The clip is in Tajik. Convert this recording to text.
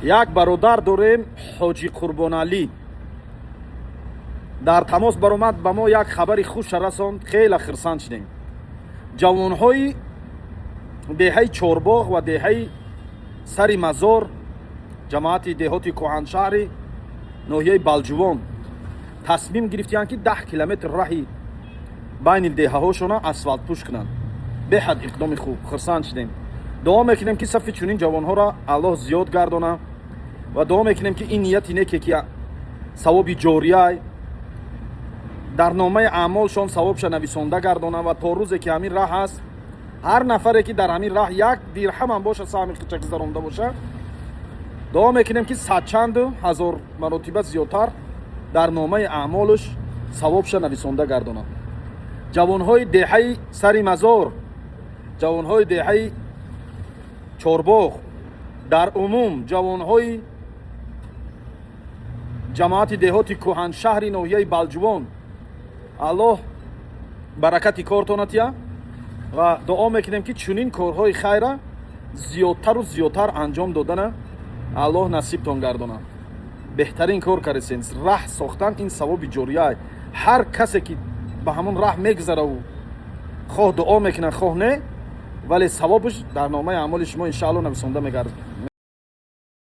як бародар дорем ҳоҷи Қурбоналӣ дар тамос баромад ба мо як хабари хуша расонд. хеле хирсанд шудем. ҷавонҳои деҳаи Чорбоғ ва деҳаи Сари Мазор, ҷамоати деҳоти Кӯҳаншаҳри ноҳияи Балҷувон тасмим гирифтиянд ки 10 километр раҳи байни деҳаҳошона асфалтпӯш кунанд. беҳад иқдоми хуб. хирсанд шудем. дуо мекунем ки сафи чунин ҷавонҳоро Аллоҳ зиёд гардона ва дуо мекунем ки ин нияти неке ки савоби ҷорияй дар номаи аъмолшон савобша нависонда гардона ва то рӯзе ки ҳамин раҳ ҳаст, ҳар нафаре ки дар ҳамин раҳ як дирҳам ҳам боша саҳми қича гузаронда боша, дуо мекунем ки садчанду ҳазор маротиба зиёдтар дар номаи аъмолаш савобша нависонда гардона. ҷавонҳои деҳаи Сари Мазор, ҷавонҳои деҳаи Чорбоғ, дар умум ҷавонҳои ҷамоати деҳоти Кӯҳаншаҳри ноҳияи Балҷувон, Аллоҳ баракати кортонад я ва дуо мекунем ки чунин корҳои хайра зиёдтару зиёдтар анҷом додана Аллоҳ насибтон гардона. беҳтарин кор кардем. раҳ сохтан ин савоби ҷорияй. ҳар касе ки ба ҳамон раҳ мегузараву хоҳ дуо мекунад, хоҳ не, вале савобаш дар номаи аъмоли шумо иншааллоҳ нависонда мегардад.